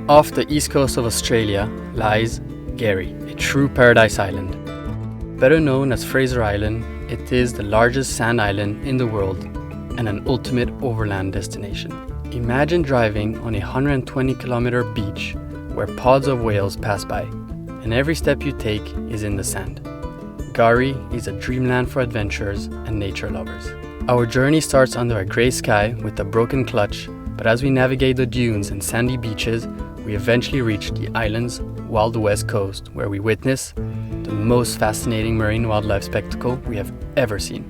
Off the east coast of Australia lies Gary, a true paradise island. Better known as Fraser Island, it is the largest sand island in the world and an ultimate overland destination. Imagine driving on a 120-kilometer beach where pods of whales pass by, and every step you take is in the sand. Gary is a dreamland for adventurers and nature lovers. Our journey starts under a grey sky with a broken clutch, but as we navigate the dunes and sandy beaches, we eventually reach the island's wild west coast, where we witness the most fascinating marine wildlife spectacle we have ever seen.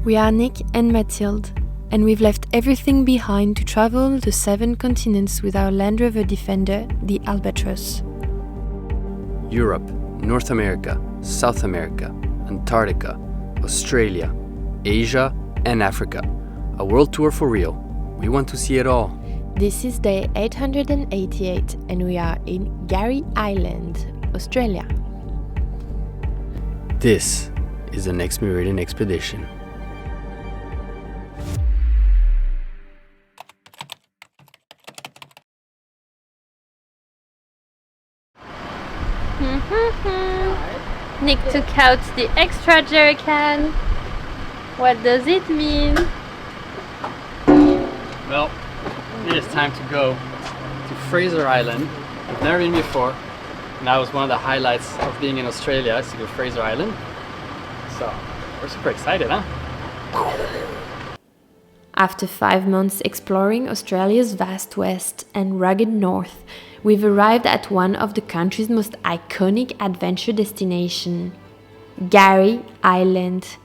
We are Nick and Mathilde, and we've left everything behind to travel the 7 continents with our Land Rover Defender, the Albatross. Europe, North America, South America, Antarctica, Australia, Asia, and Africa. A world tour for real. We want to see it all. This is day 888 and we are in Gary Island, Australia. This is the next Meridian expedition. Nick took out the extra jerrycan. What does it mean? Well, it is time to go to Fraser Island. I've never been before, and that was one of the highlights of being in Australia, is to go to Fraser Island. So, we're super excited, huh? After 5 months exploring Australia's vast west and rugged north, we've arrived at one of the country's most iconic adventure destinations, Gary Island.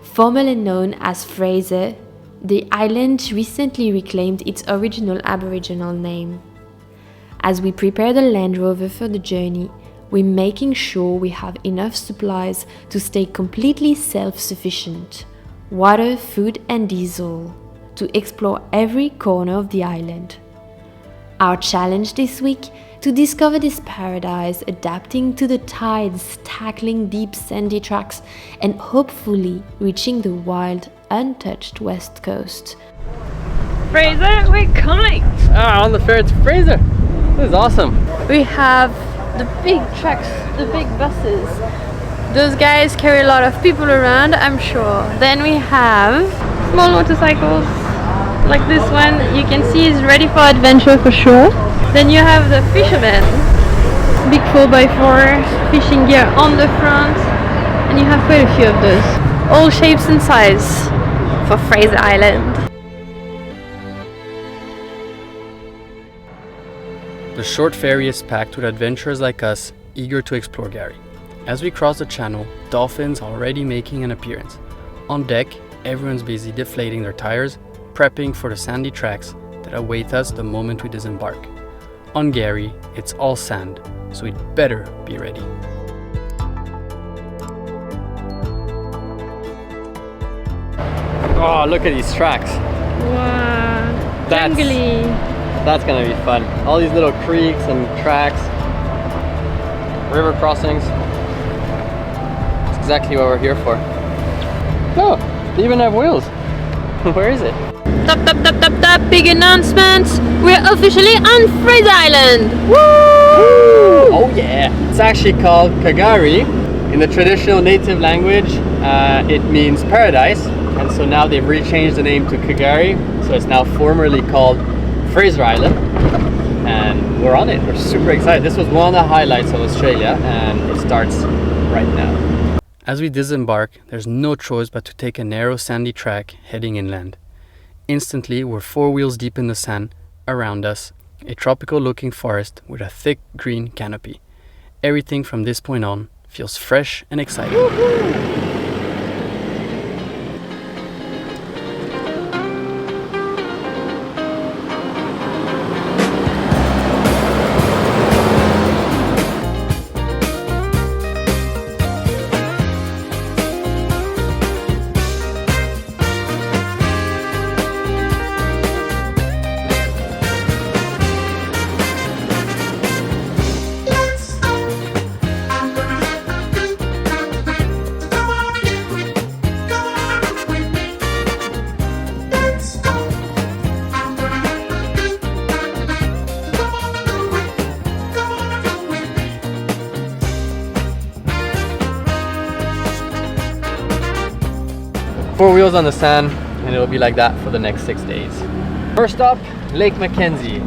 Formerly known as Fraser, the island recently reclaimed its original Aboriginal name. As we prepare the Land Rover for the journey, we're making sure we have enough supplies to stay completely self-sufficient: water, food and diesel, to explore every corner of the island. Our challenge this week: to discover this paradise, adapting to the tides, tackling deep sandy tracks, and hopefully reaching the wild, untouched west coast. Fraser, we're coming! On the ferry to Fraser! This is awesome! We have the big trucks, the big buses. Those guys carry a lot of people around, I'm sure. Then we have small motorcycles, like this one. You can see is ready for adventure for sure. Then you have the fishermen, big 4x4 fishing gear on the front, and you have quite a few of those, all shapes and size for Fraser Island. The short ferry is packed with adventurers like us, eager to explore Gary. As we cross the channel, dolphins are already making an appearance. On deck, everyone's busy deflating their tires, prepping for the sandy tracks that await us the moment we disembark. On Gary, it's all sand, so we'd better be ready. Oh, look at these tracks. Wow, jungly. That's gonna be fun. All these little creeks and tracks, river crossings. It's exactly what we're here for. Oh, they even have wheels. Where is it? Top, big announcement! We're officially on Fraser Island! Woo! Oh yeah! It's actually called Kagari. In the traditional native language, it means paradise, and so now they've rechanged the name to Kagari, so it's now formerly called Fraser Island, and we're on it. We're super excited. This was one of the highlights of Australia, and it starts right now. As we disembark, there's no choice but to take a narrow sandy track heading inland. Instantly, we're 4 wheels deep in the sand. Around us, a tropical-looking forest with a thick green canopy. Everything from this point on feels fresh and exciting. Woohoo! 4 wheels on the sand, and it'll be like that for the next 6 days. First stop, Lake Mackenzie.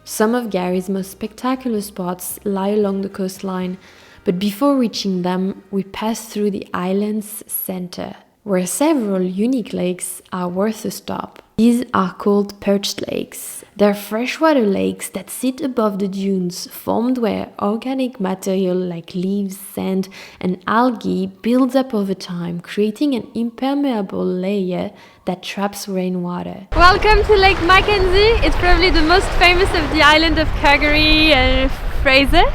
Some of Gary's most spectacular spots lie along the coastline, but before reaching them, we pass through the island's center, where several unique lakes are worth a stop. These are called perched lakes. They're freshwater lakes that sit above the dunes, formed where organic material like leaves, sand, and algae builds up over time, creating an impermeable layer that traps rainwater. Welcome to Lake Mackenzie. It's probably the most famous of the island of Calgary and Fraser.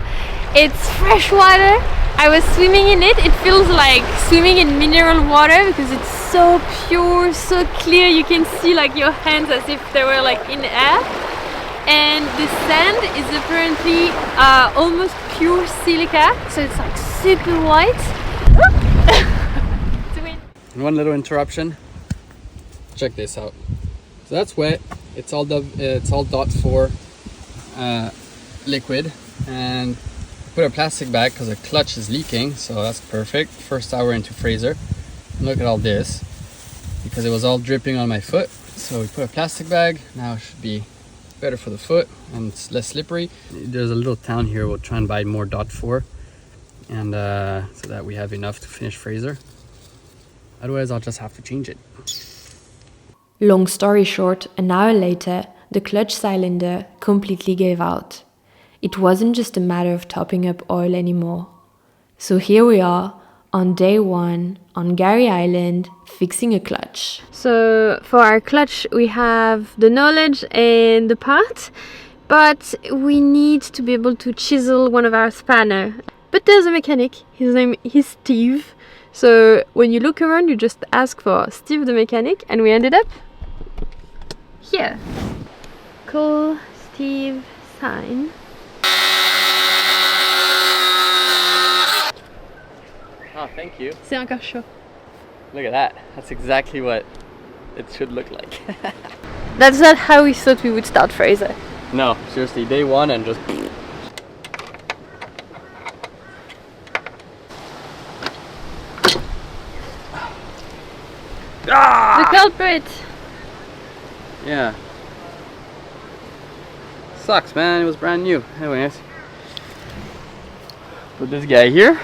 It's freshwater. I was swimming in it. It feels like swimming in mineral water because it's so pure, so clear. You can see like your hands as if they were like in air. And the sand is apparently almost pure silica, so it's like super white. And one little interruption. Check this out. So that's wet. It's all .4 liquid, and put a plastic bag because the clutch is leaking, so that's perfect. First hour into Fraser. And look at all this, because it was all dripping on my foot. So we put a plastic bag. Now it should be better for the foot and it's less slippery. There's a little town here. We'll try and buy more .4, and so that we have enough to finish Fraser. Otherwise, I'll just have to change it. Long story short, an hour later, the clutch cylinder completely gave out. It wasn't just a matter of topping up oil anymore. So here we are, on day 1, on Gary Island, fixing a clutch. So for our clutch, we have the knowledge and the part, but we need to be able to chisel one of our spanner. But there's a mechanic, his name is Steve. So when you look around, you just ask for Steve the mechanic, and we ended up here. Call Steve, sign. Oh, thank you. C'est encore chaud. Look at that. That's exactly what it should look like. That's not how we thought we would start Fraser. No, seriously, day 1 and just... The culprit! Yeah. Sucks, man. It was brand new. Anyways. Put this guy here.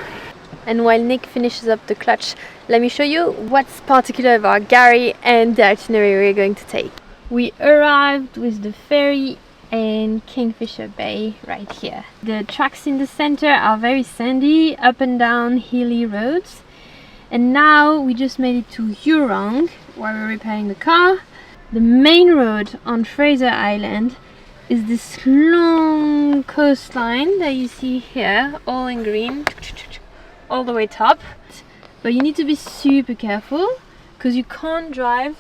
And while Nick finishes up the clutch, let me show you what's particular about Gary and the itinerary we're going to take. We arrived with the ferry in Kingfisher Bay right here. The tracks in the center are very sandy, up and down hilly roads. And now we just made it to Hurong while we're repairing the car. The main road on Fraser Island is this long coastline that you see here, all in green, all the way top. But you need to be super careful because you can't drive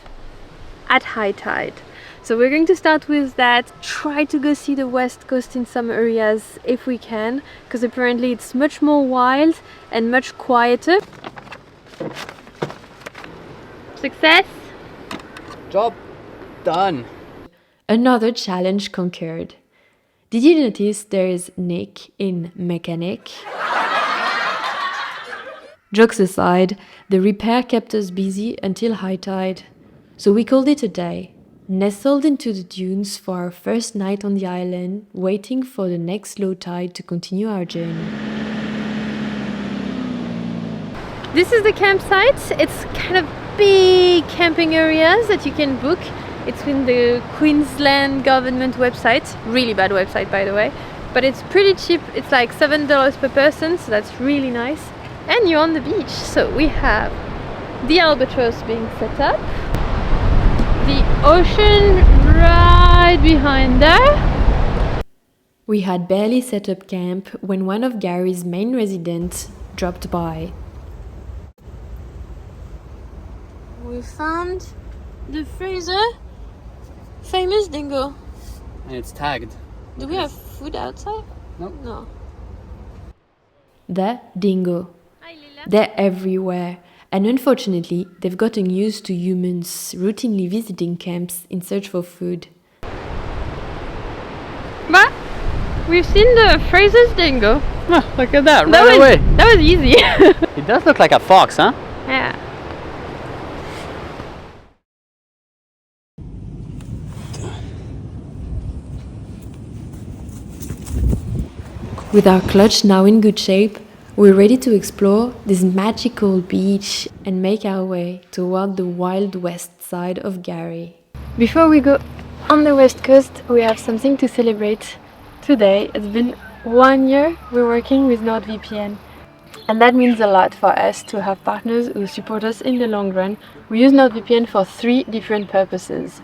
at high tide. So we're going to start with that. Try to go see the west coast in some areas if we can, because apparently it's much more wild and much quieter. Success! Job done. Another challenge conquered. Did you notice there is Nick in mechanic? Jokes aside, the repair kept us busy until high tide. So we called it a day, nestled into the dunes for our first night on the island, waiting for the next low tide to continue our journey. This is the campsite. It's kind of big camping areas that you can book. It's in the Queensland government website. Really bad website, by the way. But it's pretty cheap. It's like $7 per person, so that's really nice. And you're on the beach. So we have the albatross being set up. The ocean right behind there. We had barely set up camp when one of Gary's main residents dropped by. We found the Fraser famous dingo. And it's tagged. Do we have food outside? Nope. No. The dingo. They're everywhere, and unfortunately, they've gotten used to humans routinely visiting camps in search for food. But we've seen the Fraser's dingo. Oh, look at that, right away. That was easy. It does look like a fox, huh? Yeah. With our clutch now in good shape, we're ready to explore this magical beach and make our way toward the wild west side of Gary. Before we go on the west coast, we have something to celebrate today. It's been 1 year we're working with NordVPN, and that means a lot for us to have partners who support us in the long run. We use NordVPN for 3 different purposes.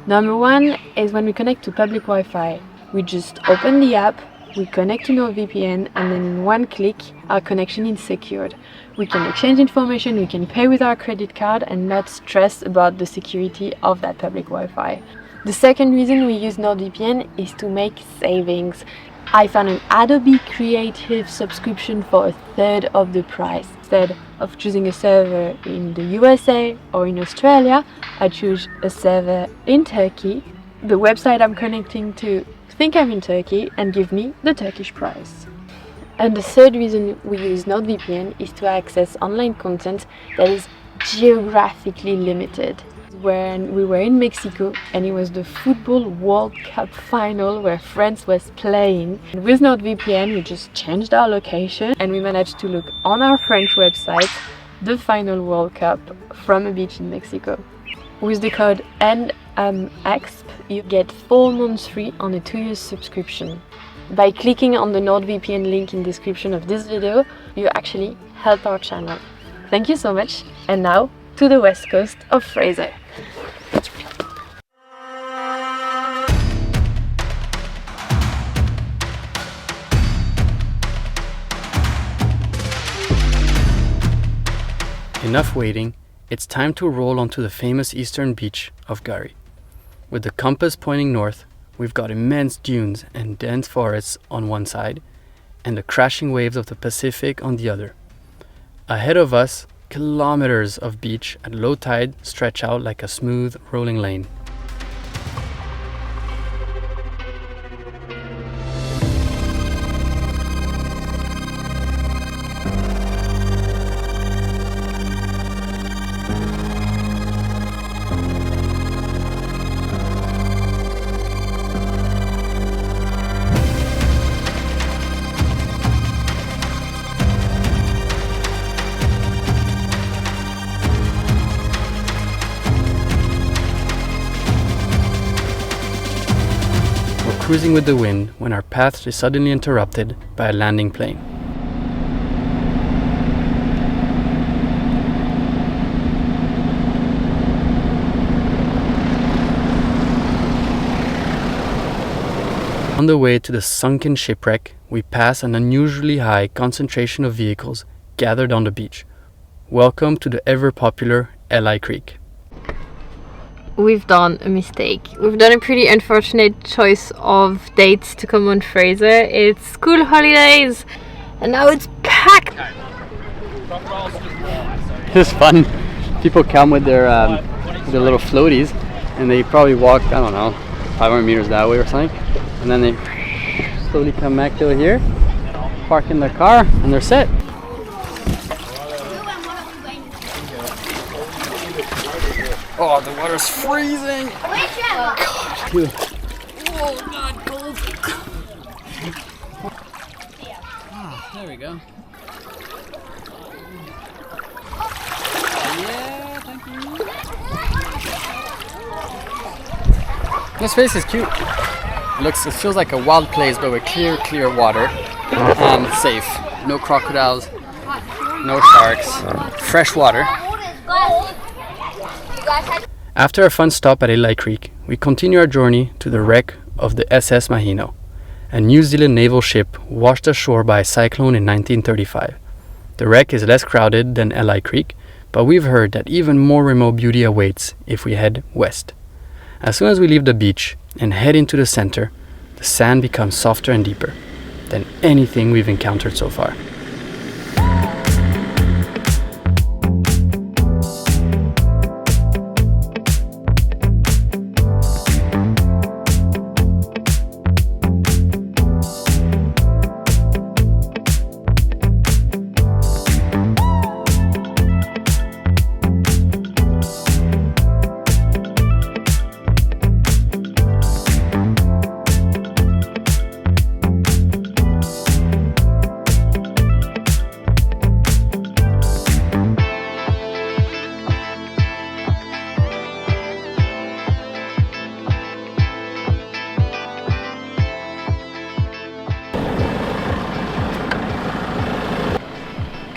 Number 1 is when we connect to public Wi-Fi. We just open the app, we connect to NordVPN, and then in one click our connection is secured. We can exchange information, we can pay with our credit card and not stress about the security of that public Wi-Fi. The second reason we use NordVPN is to make savings. I found an Adobe Creative subscription for 1/3 of the price. Instead of choosing a server in the USA or in Australia, I choose a server in Turkey. The website I'm connecting to think I'm in Turkey and give me the Turkish price. And the third reason we use NordVPN is to access online content that is geographically limited. When we were in Mexico and it was the Football World Cup final where France was playing, and with NordVPN we just changed our location and we managed to look on our French website the final World Cup from a beach in Mexico. With the code NMEXP you get 4 months free on a 2-year subscription. By clicking on the NordVPN link in the description of this video, you actually help our channel. Thank you so much, and now to the west coast of Fraser. Enough waiting, it's time to roll onto the famous eastern beach of Gary. With the compass pointing north, we've got immense dunes and dense forests on one side, and the crashing waves of the Pacific on the other. Ahead of us, kilometers of beach at low tide stretch out like a smooth, rolling lane. Cruising with the wind when our path is suddenly interrupted by a landing plane. On the way to the sunken shipwreck, we pass an unusually high concentration of vehicles gathered on the beach. Welcome to the ever-popular Li Creek. We've done a mistake. We've done a pretty unfortunate choice of dates to come on Fraser. It's school holidays and now it's packed. It's fun. People come with their little floaties and they probably walk, I don't know, 500 meters that way or something, and then they slowly come back to here, park in their car, and they're set. Oh, the water's freezing! God, dude. Oh, God, cold! Oh, there we go. Yeah, thank you. This place is cute. It feels like a wild place, but with clear water. And safe. No crocodiles, no sharks, fresh water. After a fun stop at Li Creek, we continue our journey to the wreck of the SS Mahino, a New Zealand naval ship washed ashore by a cyclone in 1935. The wreck is less crowded than Li Creek, but we've heard that even more remote beauty awaits if we head west. As soon as we leave the beach and head into the center, the sand becomes softer and deeper than anything we've encountered so far.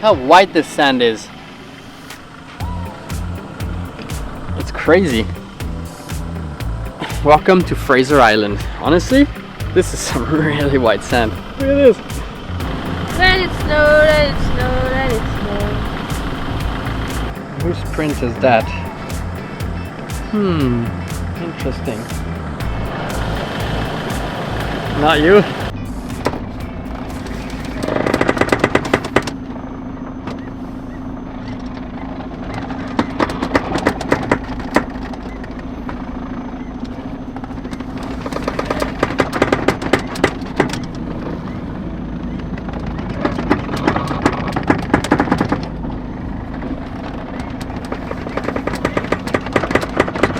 how white this sand is. It's crazy. Welcome to Fraser Island. Honestly, this is some really white sand. Look at this. Let it snow, let it snow, let it snow. Whose print is that? Interesting. Not you?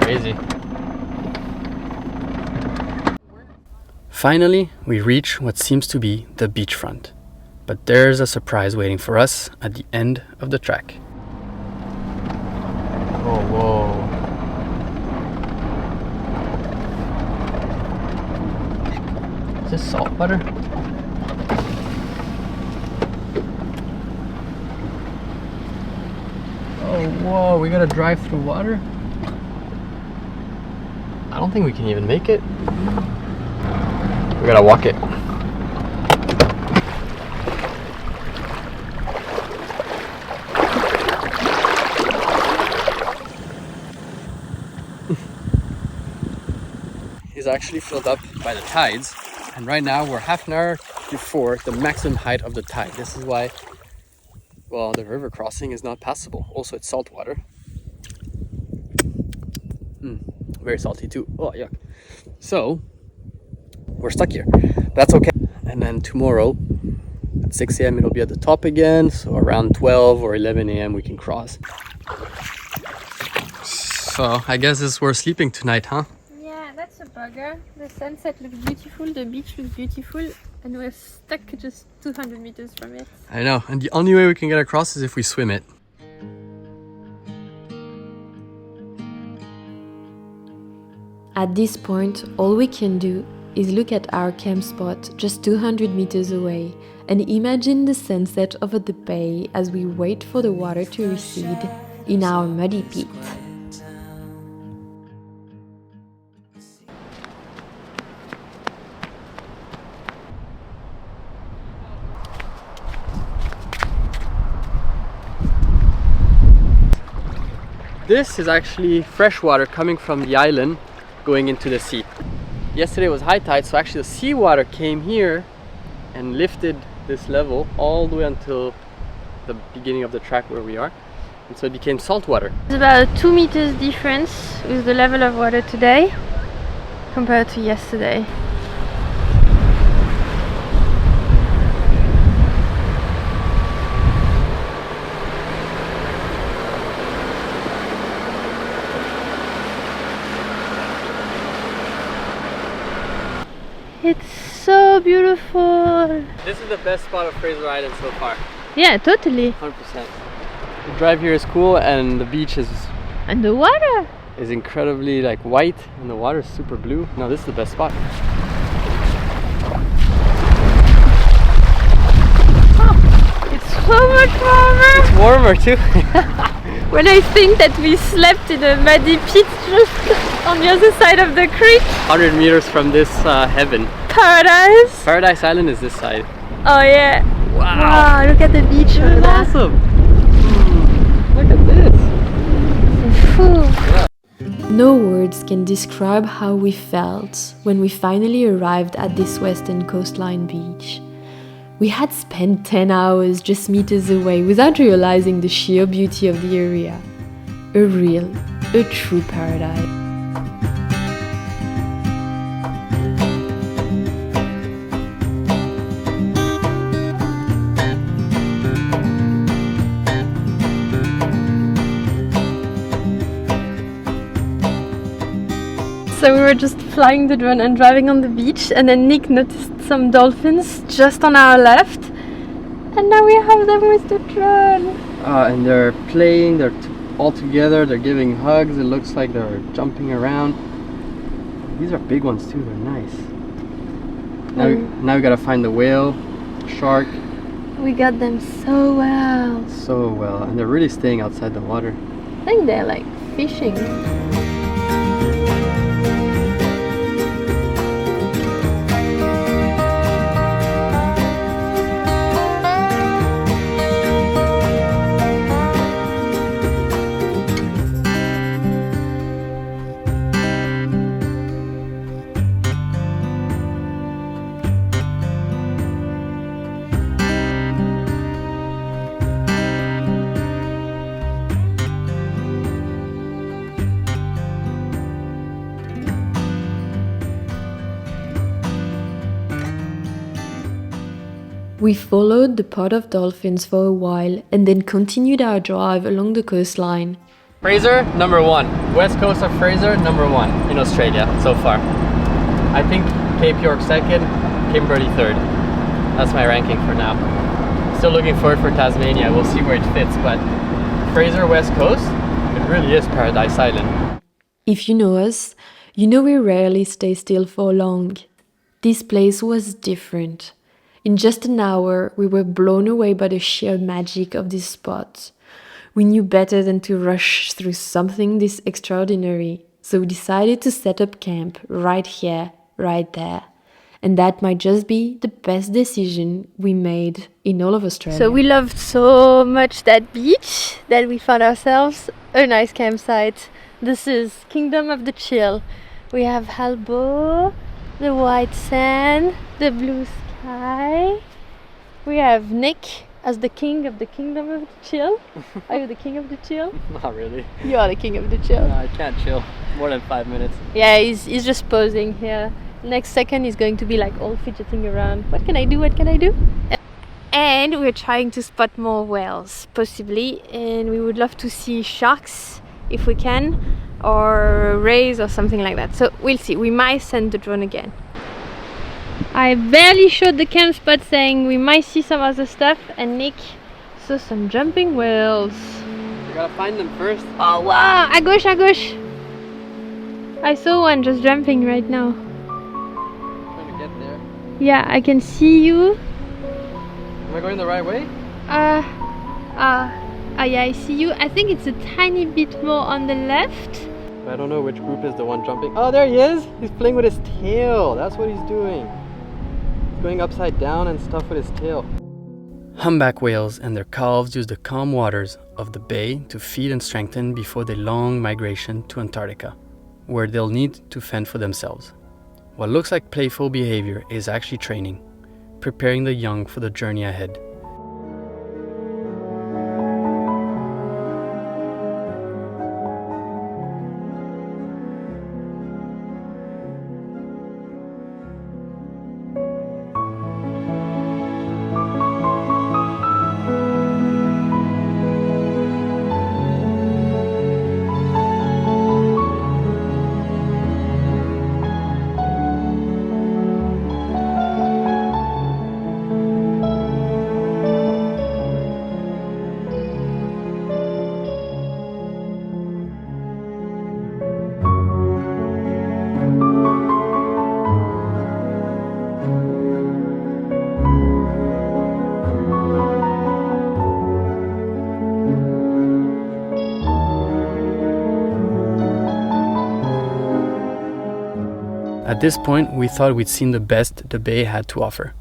Crazy. Finally, we reach what seems to be the beachfront. But there's a surprise waiting for us at the end of the track. Oh, whoa. Is this salt water? Oh, whoa, we gotta drive through water? I don't think we can even make it. We gotta walk it. It's actually filled up by the tides, and right now we're half an hour before the maximum height of the tide. This is why, well, the river crossing is not passable. Also, it's salt water. Very salty too. Oh, yuck. So we're stuck here. That's okay. And then tomorrow at 6 a.m. it'll be at the top again. So around 12 or 11 a.m. we can cross. So I guess it's worth sleeping tonight, huh? Yeah, that's a bugger. The sunset looks beautiful, the beach looks beautiful, and we're stuck just 200 meters from it. I know. And the only way we can get across is if we swim it. At this point, all we can do is look at our camp spot just 200 meters away and imagine the sunset over the bay as we wait for the water to recede in our muddy pit. This is actually fresh water coming from the island going into the sea. Yesterday was high tide, so actually the seawater came here and lifted this level all the way until the beginning of the track where we are, and so it became salt water. It's about a 2 meters difference with the level of water today compared to yesterday. It's so beautiful. This is the best spot of Fraser Island so far. Yeah, totally. 100%. The drive here is cool, and the beach is the water is incredibly like white, and the water is super blue. No, this is the best spot. Oh, it's so much warmer. It's warmer too. When I think that we slept in a muddy pit just on the other side of the creek. 100 meters from this heaven. Paradise. Paradise Island is this side. Oh yeah. Wow. Wow, look at the beach. This is awesome. Look at this. Yeah. No words can describe how we felt when we finally arrived at this western coastline beach. We had spent 10 hours just meters away without realizing the sheer beauty of the area. A true paradise. So we were just flying the drone and driving on the beach, and then Nick noticed some dolphins just on our left, and now we have them with the drone. And they're playing, they're all together, they're giving hugs, it looks like they're jumping around. These are big ones too, they're nice. Now we gotta find the whale, shark, We got them so well. So well, and they're really staying outside the water. I think they're like fishing. We followed the pod of dolphins for a while and then continued our drive along the coastline. Fraser, number 1. West coast of Fraser, number 1 in Australia so far. I think Cape York 2nd, Kimberley 3rd. That's my ranking for now. Still looking forward for Tasmania. We'll see where it fits, but Fraser West Coast, it really is Paradise Island. If you know us, you know we rarely stay still for long. This place was different. In just an hour, we were blown away by the sheer magic of this spot. We knew better than to rush through something this extraordinary, so we decided to set up camp right here, right there. And that might just be the best decision we made in all of Australia. So we loved so much that beach that we found ourselves a nice campsite. This is Kingdom of the Chill. We have Halbo, the white sand, the blue sky. We have Nick as the king of the Kingdom of the Chill. Are you the king of the chill? Not really. You are the king of the chill. No, I can't chill more than 5 minutes. Yeah, he's just posing here. Next second he's going to be like all fidgeting around. What can I do? What can I do? And we're trying to spot more whales, possibly. And we would love to see sharks if we can, or rays or something like that. So we'll see. We might send the drone again. I barely showed the camp spot saying we might see some other stuff, and Nick saw some jumping whales. You gotta find them first. Oh wow! Agosh, agosh! I saw one just jumping right now. Trying to get there. Yeah, I can see you. Am I going the right way? Yeah, I see you. I think it's a tiny bit more on the left. I don't know which group is the one jumping. Oh, there he is! He's playing with his tail. That's what he's doing. He's going upside down and stuff with his tail. Humpback whales and their calves use the calm waters of the bay to feed and strengthen before their long migration to Antarctica, where they'll need to fend for themselves. What looks like playful behavior is actually training, preparing the young for the journey ahead. At this point, we thought we'd seen the best the bay had to offer,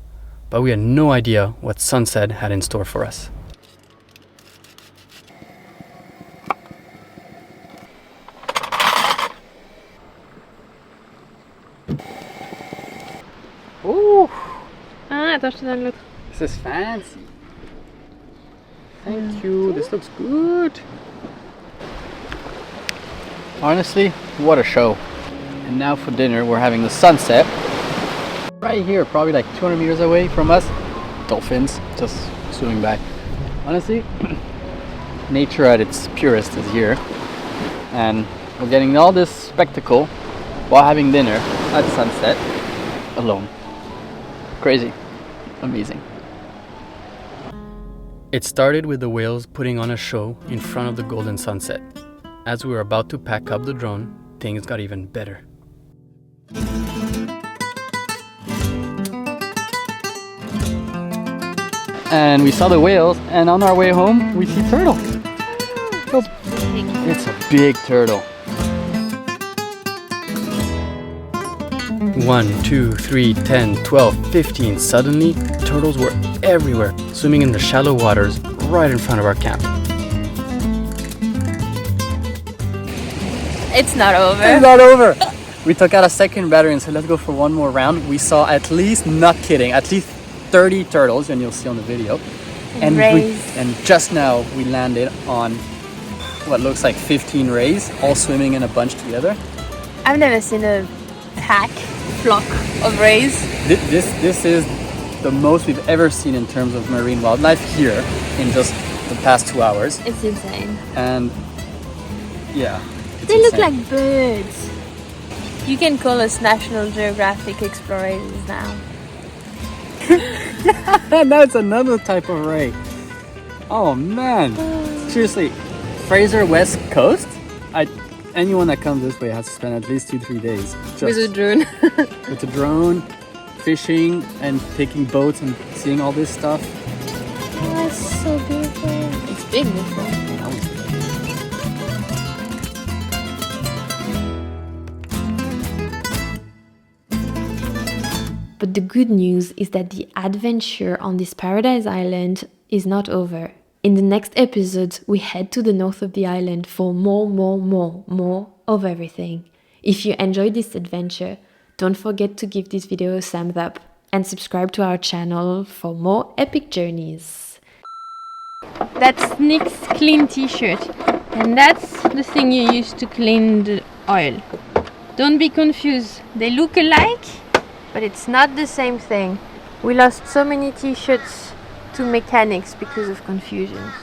but we had no idea what sunset had in store for us. Ooh, Attends, je te donne l'autre. this is fancy. Thank you, this looks good. Honestly, what a show. And now for dinner, we're having the sunset. Right here, probably like 200 meters away from us. Dolphins, just swimming by. Honestly, nature at its purest is here. And we're getting all this spectacle while having dinner at sunset, alone. Crazy. Amazing. It started with the whales putting on a show in front of the golden sunset. As we were about to pack up the drone, things got even better. and we saw the whales, and on our way home we see turtle. It's a big turtle. 1, 2, 3, 10, 12, 15. Suddenly, turtles were everywhere, swimming in the shallow waters right in front of our camp. It's not over. It's not over. We took out a second battery and said, let's go for one more round. We saw at least, not kidding, at least 30 turtles, and you'll see on the video. And just now we landed on what looks like 15 rays, all swimming in a bunch together. I've never seen a flock of rays. This is the most we've ever seen in terms of marine wildlife here in just the past 2 hours. It's insane. And yeah, they look like birds. You can call us National Geographic explorers now. That's another type of ray. Oh man, seriously, Fraser West Coast, anyone that comes this way has to spend at least 2-3 days with a drone. With a drone, fishing and taking boats and seeing all this stuff. Oh, that's so beautiful. It's big before. But the good news is that the adventure on this paradise island is not over. In the next episode, we head to the north of the island for more of everything. If you enjoyed this adventure, don't forget to give this video a thumbs up and subscribe to our channel for more epic journeys. That's Nick's clean t-shirt, and that's the thing you use to clean the oil. Don't be confused, they look alike, but it's not the same thing. We lost so many t-shirts to mechanics because of confusions.